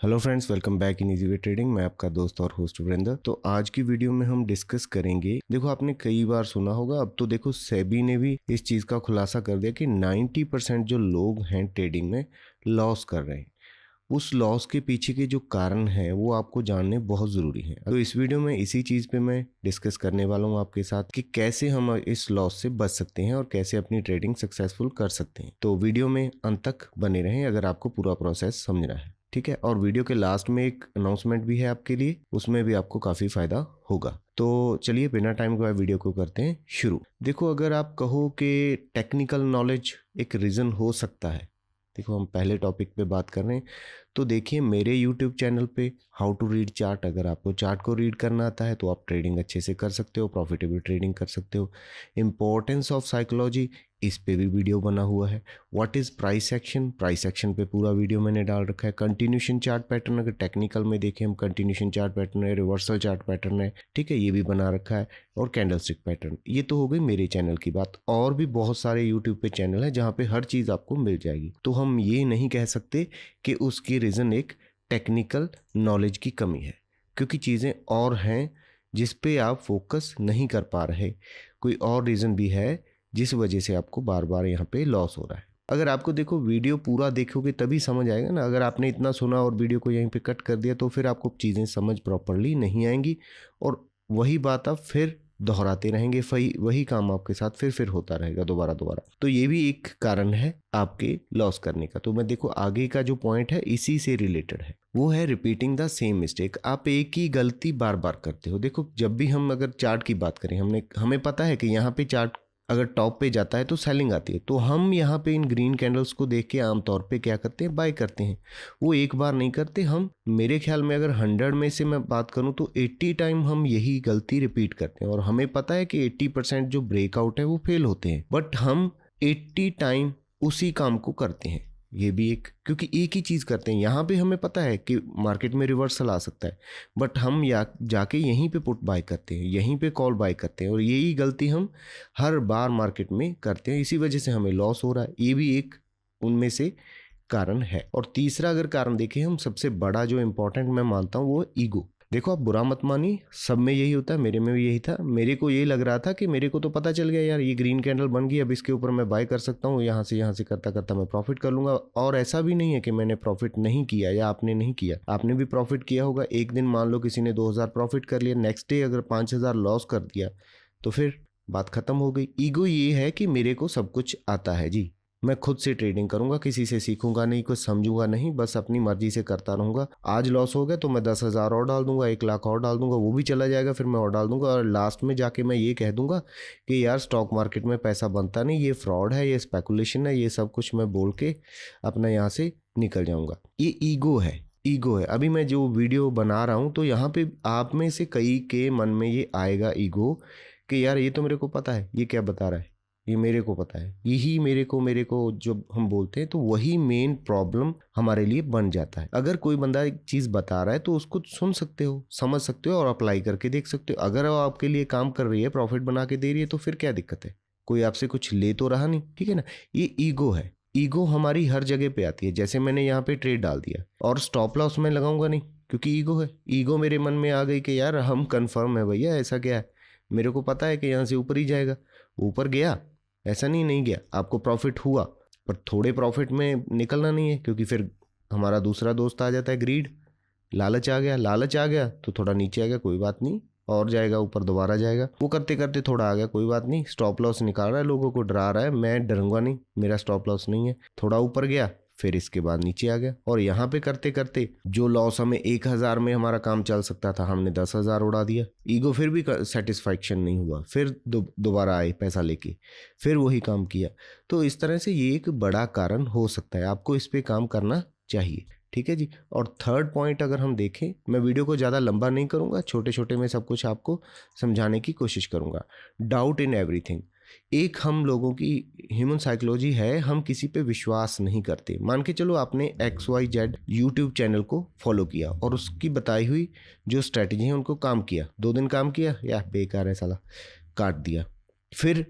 Hello friends, welcome back in easy way trading. मैं आपका दोस्त और होस्ट वीरेंद्र। तो आज की वीडियो में हम डिस्कस करेंगे, देखो आपने कई बार सुना होगा, अब तो देखो सेबी ने भी इस चीज़ का खुलासा कर दिया कि 90% जो लोग हैं ट्रेडिंग में लॉस कर रहे हैं। उस लॉस के पीछे के जो कारण हैं वो आपको जानने बहुत ज़रूरी हैं। तो इस वीडियो में इसी चीज़ पे मैं डिस्कस करने वाला हूँ आपके साथ कि कैसे हम इस लॉस से बच सकते हैं और कैसे अपनी ट्रेडिंग सक्सेसफुल कर सकते हैं। तो वीडियो में अंत तक बने रहें अगर आपको पूरा प्रोसेस समझना है, ठीक है। और वीडियो के लास्ट में एक अनाउंसमेंट भी है आपके लिए, उसमें भी आपको काफ़ी फायदा होगा। तो चलिए बिना टाइम गवाए वीडियो को करते हैं शुरू। देखो, अगर आप कहो कि टेक्निकल नॉलेज एक रीज़न हो सकता है, देखो हम पहले टॉपिक पे बात कर रहे हैं, तो देखिए मेरे यूट्यूब चैनल पे हाउ टू रीड चार्ट, अगर आपको चार्ट को रीड करना आता है तो आप ट्रेडिंग अच्छे से कर सकते हो, प्रॉफिटेबल ट्रेडिंग कर सकते हो। इम्पोर्टेंस ऑफ साइकोलॉजी, इस पे भी वीडियो बना हुआ है। What is price action, price action पे पूरा वीडियो मैंने डाल रखा है। कंटिन्यूशन चार्ट पैटर्न, अगर टेक्निकल में देखें हम, कंटिन्यूशन चार्ट पैटर्न है, रिवर्सल चार्ट पैटर्न है, ठीक है, ये भी बना रखा है। और कैंडलस्टिक पैटर्न, ये तो हो गई मेरे चैनल की बात। और भी बहुत सारे यूट्यूब पे चैनल है जहाँ पे हर चीज़ आपको मिल जाएगी। तो हम ये नहीं कह सकते कि उसकी रीज़न एक टेक्निकल नॉलेज की कमी है, क्योंकि चीज़ें और हैं जिस पे आप फोकस नहीं कर पा रहे। कोई और रीज़न भी है जिस वजह से आपको बार बार यहाँ पे लॉस हो रहा है। अगर आपको देखो वीडियो पूरा देखोगे तभी समझ आएगा ना। अगर आपने इतना सुना और वीडियो को यहीं पे कट कर दिया तो फिर आपको चीज़ें समझ प्रॉपरली नहीं आएंगी और वही बात आप फिर दोहराते रहेंगे, वही काम आपके साथ फिर होता रहेगा दोबारा दोबारा। तो ये भी एक कारण है आपके लॉस करने का। तो मैं देखो आगे का जो पॉइंट है इसी से रिलेटेड है, वो है रिपीटिंग द सेम मिस्टेक। आप एक ही गलती बार बार करते हो। देखो जब भी हम अगर चार्ट की बात करें, हमें पता है कि यहाँ पे चार्ट अगर टॉप पे जाता है तो सेलिंग आती है, तो हम यहाँ पे इन ग्रीन कैंडल्स को देख के आमतौर पे क्या करते हैं, बाय करते हैं। वो एक बार नहीं करते हम, मेरे ख्याल में अगर 100 में से मैं बात करूँ तो 80 टाइम हम यही गलती रिपीट करते हैं। और हमें पता है कि 80% जो ब्रेकआउट है वो फेल होते हैं, बट हम 80 टाइम उसी काम को करते हैं। ये भी एक, क्योंकि एक ही चीज़ करते हैं। यहाँ पे हमें पता है कि मार्केट में रिवर्सल आ सकता है, बट हम जाके यहीं पे पुट बाय करते हैं, यहीं पे कॉल बाय करते हैं, और यही गलती हम हर बार मार्केट में करते हैं। इसी वजह से हमें लॉस हो रहा है। ये भी एक उनमें से कारण है। और तीसरा अगर कारण देखें हम, सबसे बड़ा जो इम्पोर्टेंट मैं मानता हूँ वो ईगो। देखो आप बुरा मत मानिए, सब में यही होता है, मेरे में भी यही था। मेरे को यही लग रहा था कि मेरे को तो पता चल गया यार, ये ग्रीन कैंडल बन गई, अब इसके ऊपर मैं बाय कर सकता हूँ, यहाँ से करता करता मैं प्रॉफिट कर लूंगा। और ऐसा भी नहीं है कि मैंने प्रॉफिट नहीं किया या आपने नहीं किया, आपने भी प्रॉफिट किया होगा। एक दिन मान लो किसी ने 2000 प्रॉफिट कर लिया, नेक्स्ट डे अगर 5000 लॉस कर दिया तो फिर बात खत्म हो गई। ईगो ये है कि मेरे को सब कुछ आता है जी, मैं खुद से ट्रेडिंग करूंगा, किसी से सीखूंगा नहीं, कुछ समझूंगा नहीं, बस अपनी मर्जी से करता रहूंगा। आज लॉस हो गया तो मैं 10,000 और डाल दूंगा, 1 लाख और डाल दूंगा, वो भी चला जाएगा, फिर मैं और डाल दूंगा, और लास्ट में जाके मैं ये कह दूंगा कि यार स्टॉक मार्केट में पैसा बनता नहीं, ये फ्रॉड है, ये स्पेकुलेशन है, ये सब कुछ मैं बोल के अपना यहाँ से निकल जाऊंगा। ये ईगो है, ईगो है। अभी मैं जो वीडियो बना रहा हूँ तो यहाँ पे आप में से कई के मन में ये आएगा ईगो कि यार ये तो मेरे को पता है, ये क्या बता रहा है, ये मेरे को पता है। यही मेरे को जब हम बोलते हैं तो वही मेन प्रॉब्लम हमारे लिए बन जाता है। अगर कोई बंदा एक चीज़ बता रहा है तो उसको सुन सकते हो, समझ सकते हो और अप्लाई करके देख सकते हो। अगर वो आपके लिए काम कर रही है, प्रॉफिट बना के दे रही है, तो फिर क्या दिक्कत है? कोई आपसे कुछ ले तो रहा नहीं, ठीक है ना। ये ईगो है। ईगो हमारी हर जगह पे आती है। जैसे मैंने यहाँ पे ट्रेड डाल दिया और स्टॉप लॉस में लगाऊंगा नहीं, क्योंकि ईगो है। ईगो मेरे मन में आ गई कि यार हम कंफर्म है भैया, ऐसा क्या है, मेरे को पता है कि यहाँ से ऊपर ही जाएगा। ऊपर गया, ऐसा नहीं गया, आपको प्रॉफिट हुआ, पर थोड़े प्रॉफिट में निकलना नहीं है, क्योंकि फिर हमारा दूसरा दोस्त आ जाता है, ग्रीड। लालच आ गया तो थोड़ा नीचे आ गया, कोई बात नहीं, और जाएगा ऊपर, दोबारा जाएगा। वो करते करते थोड़ा आ गया, कोई बात नहीं, स्टॉप लॉस निकाल रहा है, लोगों को डरा रहा है, मैं डरूंगा नहीं, मेरा स्टॉप लॉस नहीं है। थोड़ा ऊपर गया, फिर इसके बाद नीचे आ गया, और यहाँ पे करते करते जो लॉस हमें 1000 में हमारा काम चल सकता था, हमने 10,000 उड़ा दिया। ईगो फिर भी सेटिस्फैक्शन नहीं हुआ, फिर दोबारा आए पैसा लेके, फिर वही काम किया। तो इस तरह से ये एक बड़ा कारण हो सकता है, आपको इस पे काम करना चाहिए, ठीक है जी। और थर्ड पॉइंट अगर हम देखें, मैं वीडियो को ज़्यादा लंबा नहीं करूँगा, छोटे छोटे में सब कुछ आपको समझाने की कोशिश करूँगा। Doubt in everything. एक हम लोगों की ह्यूमन साइकोलॉजी है, हम किसी पे विश्वास नहीं करते। मान के चलो आपने XYZ यूट्यूब चैनल को फॉलो किया और उसकी बताई हुई जो स्ट्रैटेजी है उनको काम किया, 2 दिन काम किया, या बेकार है साला, काट दिया। फिर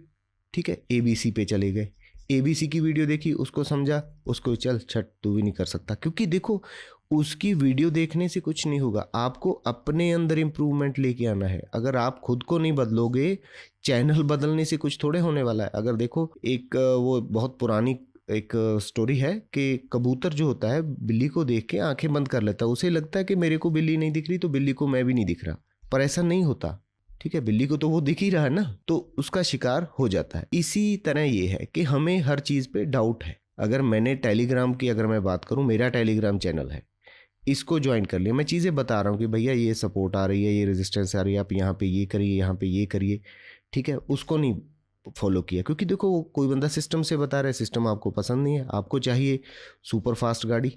ठीक है, ABC पे चले गए, ABC की वीडियो देखी, उसको समझा, उसको चल छट तू भी नहीं कर सकता, क्योंकि देखो उसकी वीडियो देखने से कुछ नहीं होगा, आपको अपने अंदर इम्प्रूवमेंट लेके आना है। अगर आप खुद को नहीं बदलोगे, चैनल बदलने से कुछ थोड़े होने वाला है। अगर देखो एक वो बहुत पुरानी एक स्टोरी है कि कबूतर जो होता है बिल्ली को देख के आंखें बंद कर लेता है, उसे लगता है कि मेरे को बिल्ली नहीं दिख रही तो बिल्ली को मैं भी नहीं दिख रहा, पर ऐसा नहीं होता। ठीक है, बिल्ली को तो वो दिख ही रहा है ना, तो उसका शिकार हो जाता है। इसी तरह ये है कि हमें हर चीज़ पे डाउट है। अगर मैंने टेलीग्राम की अगर मैं बात करूं, मेरा टेलीग्राम चैनल है, इसको ज्वाइन कर लिया, मैं चीज़ें बता रहा हूँ कि भैया ये सपोर्ट आ रही है, ये रेजिस्टेंस आ रही है, आप यहाँ पे ये करिए, यहाँ पे ये करिए, ठीक है, उसको नहीं फॉलो किया। क्योंकि देखो कोई बंदा सिस्टम से बता रहा है, सिस्टम आपको पसंद नहीं है, आपको चाहिए सुपर फास्ट गाड़ी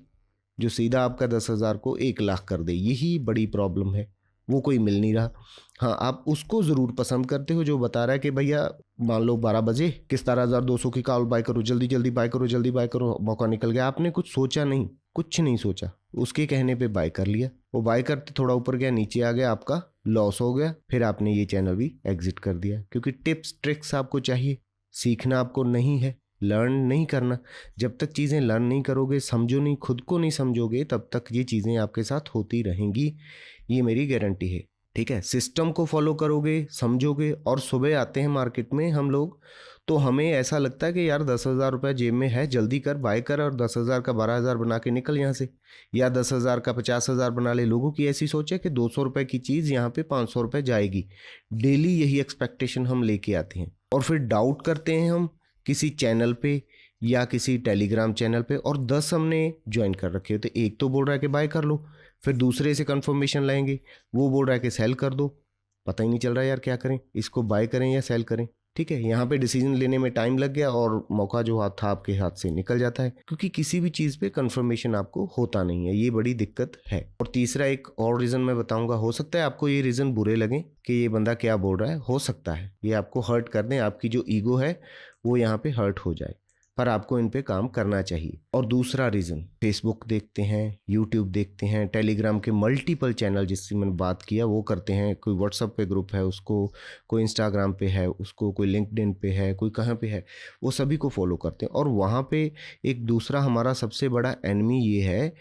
जो सीधा आपका 10,000 को 1,00,000 कर दे, यही बड़ी प्रॉब्लम है, वो कोई मिल नहीं रहा। हाँ, आप उसको ज़रूर पसंद करते हो जो बता रहा है कि भैया मान लो 12 बजे किस 17,200 की कार बाय करो, जल्दी जल्दी बाय करो, जल्दी बाय करो, मौका निकल गया। आपने कुछ सोचा नहीं, कुछ नहीं सोचा, उसके कहने पे बाय कर लिया। वो बाय करते थोड़ा ऊपर गया, नीचे आ गया, आपका लॉस हो गया, फिर आपने ये चैनल भी एग्जिट कर दिया। क्योंकि टिप्स ट्रिक्स आपको चाहिए, सीखना आपको नहीं है, लर्न नहीं करना। जब तक चीज़ें लर्न नहीं करोगे, समझो नहीं, खुद को नहीं समझोगे, तब तक ये चीज़ें आपके साथ होती रहेंगी, ये मेरी गारंटी है। ठीक है, सिस्टम को फॉलो करोगे, समझोगे, और सुबह आते हैं मार्केट में हम लोग, तो हमें ऐसा लगता है कि यार 10,000 रुपये जेब में है, जल्दी कर बाय कर, और 10,000 का 12,000 बना के निकल यहाँ से, या 10,000 का 50,000 बना ले। लोगों की ऐसी सोच है कि 200 रुपये की चीज़ यहाँ पे 500 रुपये जाएगी। डेली यही एक्सपेक्टेशन हम लेके आते हैं, और फिर डाउट करते हैं हम किसी चैनल पे या किसी टेलीग्राम चैनल पे, और 10 हमने ज्वाइन कर रखे होते। एक तो बोल रहा है कि बाय कर लो, फिर दूसरे से कंफर्मेशन लाएंगे, वो बोल रहा है कि सेल कर दो, पता ही नहीं चल रहा यार क्या करें, इसको बाय करें या सेल करें। ठीक है, यहाँ पे डिसीजन लेने में टाइम लग गया और मौका जो हाथ था आपके हाथ से निकल जाता है, क्योंकि किसी भी चीज़ पे कंफर्मेशन आपको होता नहीं है, ये बड़ी दिक्कत है। और तीसरा एक और रीज़न मैं बताऊंगा, हो सकता है आपको ये रीज़न बुरे लगे कि ये बंदा क्या बोल रहा है, हो सकता है ये आपको हर्ट कर दें, आपकी जो ईगो है वो यहाँ पे हर्ट हो जाए, पर आपको इन पे काम करना चाहिए। और दूसरा रीज़न, फेसबुक देखते हैं, यूट्यूब देखते हैं, टेलीग्राम के मल्टीपल चैनल जिससे मैंने बात किया वो करते हैं, कोई व्हाट्सएप पे ग्रुप है उसको, कोई इंस्टाग्राम पे है उसको, कोई लिंक्डइन पे है, कोई कहाँ पे है, वो सभी को फॉलो करते हैं। और वहाँ पे एक दूसरा हमारा सबसे बड़ा एनिमी ये है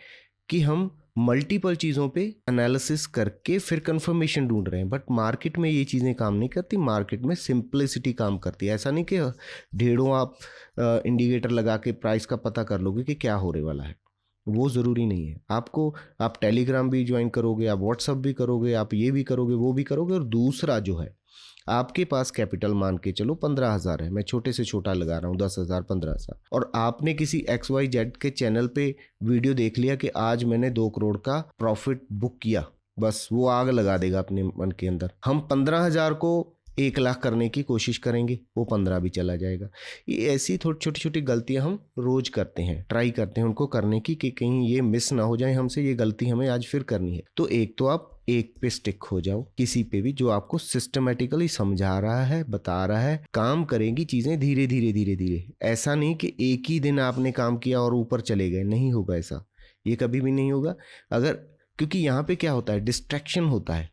कि हम मल्टीपल चीज़ों पे एनालिसिस करके फिर कंफर्मेशन ढूंढ रहे हैं, बट मार्केट में ये चीज़ें काम नहीं करती। मार्केट में सिंप्लिसिटी काम करती है। ऐसा नहीं कि ढेरों आप इंडिकेटर लगा के प्राइस का पता कर लोगे कि क्या होने वाला है, वो ज़रूरी नहीं है। आपको, आप टेलीग्राम भी ज्वाइन करोगे, आप व्हाट्सअप भी करोगे, आप ये भी करोगे, वो भी करोगे, और दूसरा जो है आपके पास कैपिटल मान के चलो 15,000 है, मैं छोटे से छोटा लगा रहा हूँ, 10,000 15,000, और आपने किसी XYZ के चैनल पे वीडियो देख लिया कि आज मैंने 2 करोड़ का प्रॉफिट बुक किया, बस वो आग लगा देगा अपने मन के अंदर। हम 15,000 को 1,00,000 करने की कोशिश करेंगे, वो 15 भी चला जाएगा। ये ऐसी थोड़ी छोटी छोटी गलतियां हम रोज करते हैं, ट्राई करते हैं उनको करने की कि कहीं ये मिस ना हो जाए हमसे, ये गलती हमें आज फिर करनी है। तो एक तो आप एक पे स्टिक हो जाओ, किसी पे भी जो आपको सिस्टमेटिकली समझा रहा है, बता रहा है, काम करेंगी चीजें धीरे धीरे धीरे धीरे। ऐसा नहीं कि एक ही दिन आपने काम किया और ऊपर चले गए, नहीं होगा ऐसा, ये कभी भी नहीं होगा। अगर, क्योंकि यहाँ पे क्या होता है, डिस्ट्रैक्शन होता है।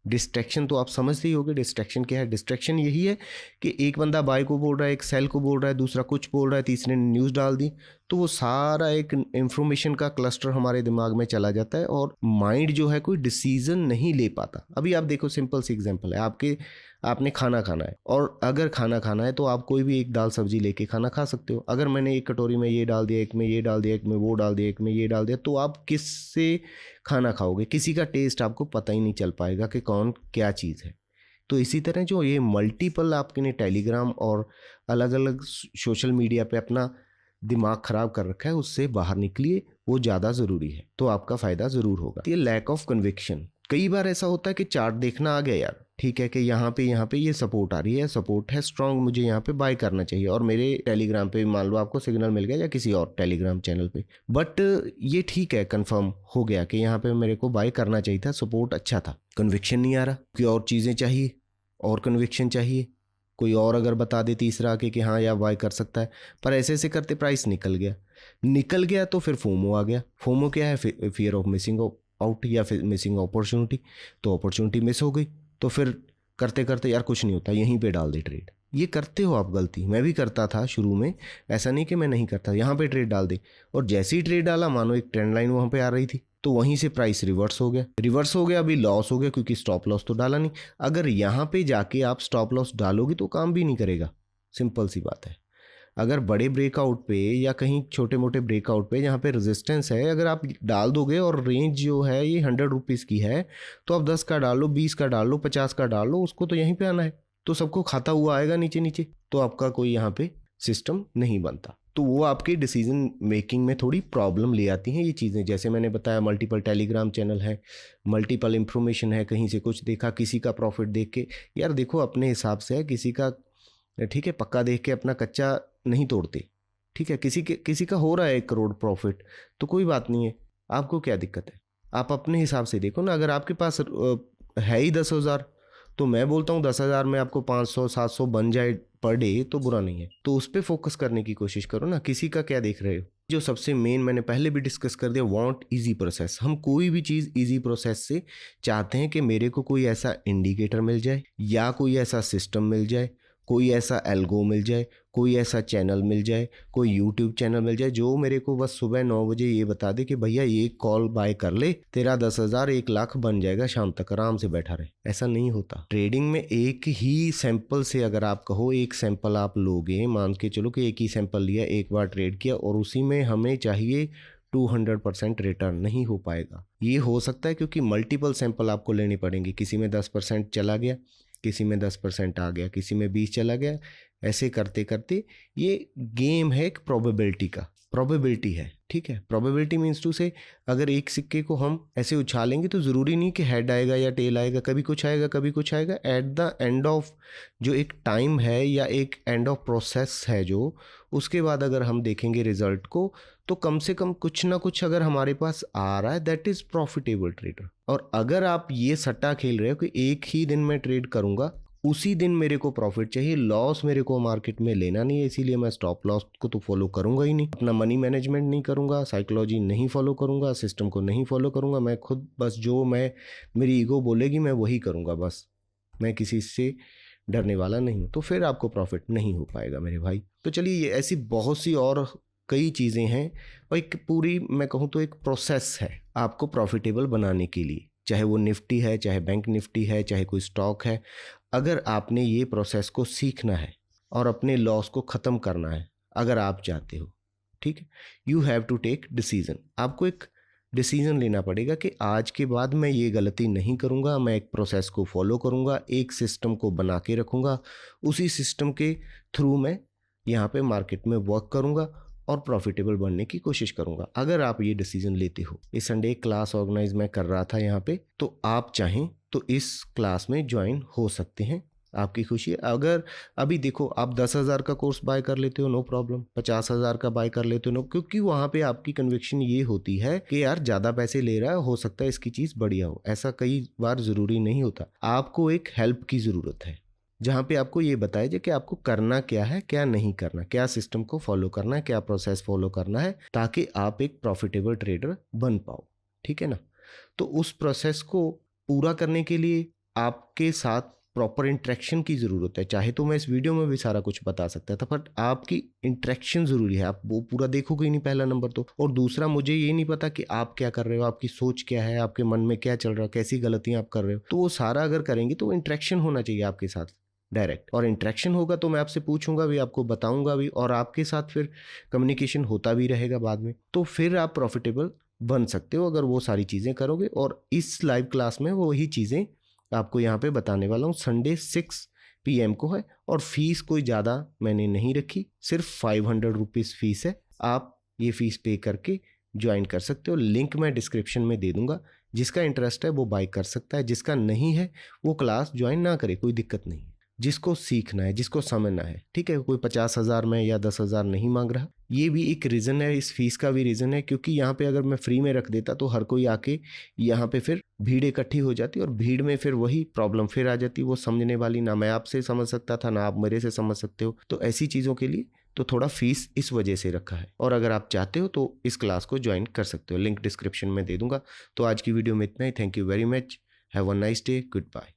डिस्ट्रैक्शन तो आप समझते ही होगे, डिस्ट्रैक्शन क्या है। डिस्ट्रैक्शन यही है कि एक बंदा बाय को बोल रहा है, एक सेल को बोल रहा है, दूसरा कुछ बोल रहा है, तीसरे ने न्यूज़ डाल दी, तो वो सारा एक इंफॉर्मेशन का क्लस्टर हमारे दिमाग में चला जाता है और माइंड जो है कोई डिसीजन नहीं ले पाता। अभी आप देखो, सिंपल सी एग्जांपल है, आपने खाना खाना है, और अगर खाना खाना है तो आप कोई भी एक दाल सब्जी लेके खाना खा सकते हो। अगर मैंने एक कटोरी में ये डाल दिया, एक में ये डाल दिया, एक में वो डाल दिया, एक में ये डाल दिया, तो आप किससे खाना खाओगे? किसी का टेस्ट आपको पता ही नहीं चल पाएगा कि कौन क्या चीज़ है। तो इसी तरह जो ये मल्टीपल आपके टेलीग्राम और अलग अलग सोशल मीडिया पे अपना दिमाग खराब कर रखा है, उससे बाहर निकलिए, वो ज़्यादा ज़रूरी है, तो आपका फ़ायदा ज़रूर होगा। ये लैक ऑफ कन्विक्शन, कई बार ऐसा होता है कि चार्ट देखना आ गया यार, ठीक है कि यहाँ पे ये सपोर्ट आ रही है, सपोर्ट है स्ट्रांग, मुझे यहाँ पे बाय करना चाहिए, और मेरे टेलीग्राम पे मान लो आपको सिग्नल मिल गया या किसी और टेलीग्राम चैनल पे, बट ये ठीक है, कंफर्म हो गया कि यहाँ पे मेरे को बाय करना चाहिए था, सपोर्ट अच्छा था, कन्विक्शन नहीं आ रहा, कोई और चीज़ें चाहिए और कन्विक्शन चाहिए, कोई और अगर बता दे तीसरा आके कि हाँ यार बाय कर सकता है, पर ऐसे ऐसे करते प्राइस निकल गया तो फिर फोमो आ गया। फोमो क्या है? फियर ऑफ मिसिंग आउट या फिर मिसिंग अपॉर्चुनिटी। तो अपॉर्चुनिटी मिस हो गई, तो फिर करते करते यार कुछ नहीं होता, यहीं पे डाल दे ट्रेड, ये करते हो आप गलती, मैं भी करता था शुरू में, ऐसा नहीं कि मैं नहीं करता। यहाँ पे ट्रेड डाल दी और जैसे ही ट्रेड डाला मानो एक ट्रेंड लाइन वहाँ पे आ रही थी, तो वहीं से प्राइस रिवर्स हो गया, अभी लॉस हो गया क्योंकि स्टॉप लॉस तो डाला नहीं। अगर यहाँ पे जाके आप स्टॉप लॉस डालोगे तो काम भी नहीं करेगा, सिंपल सी बात है। अगर बड़े ब्रेकआउट पे या कहीं छोटे मोटे ब्रेकआउट पे जहाँ पे रेजिस्टेंस है, अगर आप डाल दोगे और रेंज जो है ये 100 रुपीज़ की है, तो आप 10 का डाल लो, 20 का डाल लो, 50 का डाल लो, उसको तो यहीं पे आना है, तो सबको खाता हुआ आएगा नीचे नीचे, तो आपका कोई यहाँ पे सिस्टम नहीं बनता। तो वो आपके डिसीजन मेकिंग में थोड़ी प्रॉब्लम ले आती हैं ये चीज़ें। जैसे मैंने बताया, मल्टीपल टेलीग्राम चैनल है, मल्टीपल इन्फॉर्मेशन है, कहीं से कुछ देखा, किसी का प्रॉफिट देख के, यार देखो अपने हिसाब से है, किसी का ठीक है पक्का देख के अपना कच्चा नहीं तोड़ते, ठीक है। किसी का हो रहा है 1 करोड़ प्रॉफिट, तो कोई बात नहीं है, आपको क्या दिक्कत है, आप अपने हिसाब से देखो ना। अगर आपके पास है ही 10,000, तो मैं बोलता हूँ 10,000 में आपको 500-700 बन जाए पर डे तो बुरा नहीं है, तो उस पर फोकस करने की कोशिश करो ना, किसी का क्या देख रहे हो। जो सबसे मेन मैंने पहले भी डिस्कस कर दिया, वांट इजी प्रोसेस। हम कोई भी चीज़ इजी प्रोसेस से चाहते हैं कि मेरे को कोई ऐसा इंडिकेटर मिल जाए, या कोई ऐसा सिस्टम मिल जाए, कोई ऐसा एल्गो मिल जाए, कोई ऐसा चैनल मिल जाए, कोई यूट्यूब चैनल मिल जाए जो मेरे को बस सुबह 9 बजे ये बता दे कि भैया ये कॉल बाय कर ले, तेरा 10,000 1 लाख बन जाएगा शाम तक, आराम से बैठा रहे। ऐसा नहीं होता ट्रेडिंग में। एक ही सैंपल से अगर आप कहो, एक सैंपल आप लोगे, मान के चलो कि एक ही सैंपल लिया, एक बार ट्रेड किया और उसी में हमें चाहिए 200% रिटर्न, नहीं हो पाएगा। ये हो सकता है क्योंकि मल्टीपल सैंपल आपको लेने पड़ेंगे, किसी में 10% चला गया, किसी में 10% आ गया, किसी में 20 चला गया, ऐसे करते करते ये गेम है एक प्रोबेबिलिटी का, प्रोबेबिलिटी है, ठीक है। प्रोबेबिलिटी मीन्स टू से, अगर एक सिक्के को हम ऐसे उछालेंगे तो ज़रूरी नहीं कि हेड आएगा या टेल आएगा, कभी कुछ आएगा कभी कुछ आएगा। एट द एंड ऑफ जो एक टाइम है या एक एंड ऑफ प्रोसेस है जो, उसके बाद अगर हम देखेंगे रिजल्ट को, तो कम से कम कुछ ना कुछ अगर हमारे पास आ रहा है, दैट इज़ प्रॉफिटेबल ट्रेडर। और अगर आप ये सट्टा खेल रहे हो कि एक ही दिन में ट्रेड करूंगा, उसी दिन मेरे को प्रॉफिट चाहिए, लॉस मेरे को मार्केट में लेना नहीं है, इसीलिए मैं स्टॉप लॉस को तो फॉलो करूंगा ही नहीं, अपना मनी मैनेजमेंट नहीं करूंगा, साइकोलॉजी नहीं फॉलो करूंगा, सिस्टम को नहीं फॉलो करूंगा, मैं खुद बस जो मेरी ईगो बोलेगी मैं वही करूंगा, बस मैं किसी से डरने वाला नहीं हूँ। तो फिर आपको प्रॉफिट नहीं हो पाएगा मेरे भाई। तो चलिए, ये ऐसी बहुत सी और कई चीज़ें हैं, और एक पूरी मैं कहूँ तो एक प्रोसेस है आपको प्रॉफिटेबल बनाने के लिए, चाहे वो निफ्टी है, चाहे बैंक निफ्टी है, चाहे कोई स्टॉक है। अगर आपने ये प्रोसेस को सीखना है और अपने लॉस को ख़त्म करना है, अगर आप चाहते हो, ठीक है, you have to take decision. आपको एक डिसीजन लेना पड़ेगा कि आज के बाद मैं ये गलती नहीं करूँगा, मैं एक प्रोसेस को फॉलो करूँगा, एक सिस्टम को बना के रखूँगा, उसी सिस्टम के थ्रू मैं यहाँ पे मार्केट में वर्क करूँगा और प्रॉफिटेबल बनने की कोशिश करूँगा। अगर आप ये डिसीजन लेते हो, इस संडे एक क्लास ऑर्गेनाइज मैं कर रहा था यहाँ पे, तो आप चाहें तो इस क्लास में ज्वाइन हो सकते हैं, आपकी खुशी है। अगर अभी देखो, आप 10,000 का कोर्स बाय कर लेते हो, नो प्रॉब्लम, 50,000 का बाय कर लेते हो, नो, क्योंकि वहाँ पे आपकी कन्विक्शन ये होती है कि यार ज़्यादा पैसे ले रहा है, हो सकता है इसकी चीज़ बढ़िया हो। ऐसा कई बार ज़रूरी नहीं होता, आपको एक हेल्प की ज़रूरत है, जहाँ पे आपको ये बताया जाए कि आपको करना क्या है, क्या नहीं करना, क्या सिस्टम को फॉलो करना है, क्या प्रोसेस फॉलो करना है, ताकि आप एक प्रॉफिटेबल ट्रेडर बन पाओ, ठीक है ना। तो उस प्रोसेस को पूरा करने के लिए आपके साथ प्रॉपर इंटरेक्शन की ज़रूरत है। चाहे तो मैं इस वीडियो में भी सारा कुछ बता सकता था, बट आपकी इंटरेक्शन ज़रूरी है। आप वो पूरा देखोगे ही नहीं, पहला नंबर तो, और दूसरा मुझे ये नहीं पता कि आप क्या कर रहे हो, आपकी सोच क्या है, आपके मन में क्या चल रहा है, कैसी गलतियाँ आप कर रहे हो, तो वो सारा अगर करेंगे तो इंटरेक्शन होना चाहिए आपके साथ डायरेक्ट, और इंटरेक्शन होगा तो मैं आपसे पूछूंगा भी, आपको बताऊंगा भी, और आपके साथ फिर कम्युनिकेशन होता भी रहेगा बाद में, तो फिर आप प्रॉफिटेबल बन सकते हो अगर वो सारी चीज़ें करोगे। और इस लाइव क्लास में वो वही चीज़ें आपको यहाँ पे बताने वाला हूँ। संडे 6 PM को है, और फीस कोई ज़्यादा मैंने नहीं रखी, सिर्फ 500 रुपीज़ फीस है। आप ये फीस पे करके ज्वाइन कर सकते हो, लिंक मैं डिस्क्रिप्शन में दे दूंगा। जिसका इंटरेस्ट है वो बाय कर सकता है, जिसका नहीं है वो क्लास ज्वाइन ना करे, कोई दिक्कत नहीं। जिसको सीखना है, जिसको समझना है, ठीक है, कोई 50,000 में या 10,000 नहीं मांग रहा। ये भी एक रीज़न है, इस फीस का भी रीज़न है, क्योंकि यहाँ पे अगर मैं फ्री में रख देता तो हर कोई आके यहाँ पे फिर भीड़ इकट्ठी हो जाती, और भीड़ में फिर वही प्रॉब्लम फिर आ जाती, वो समझने वाली, ना मैं आपसे समझ सकता था ना आप मेरे से समझ सकते हो। तो ऐसी चीज़ों के लिए तो थोड़ा फीस इस वजह से रखा है, और अगर आप चाहते हो तो इस क्लास को ज्वाइन कर सकते हो, लिंक डिस्क्रिप्शन में दे दूंगा। तो आज की वीडियो में इतना ही। Thank you very much, have a nice day, good bye.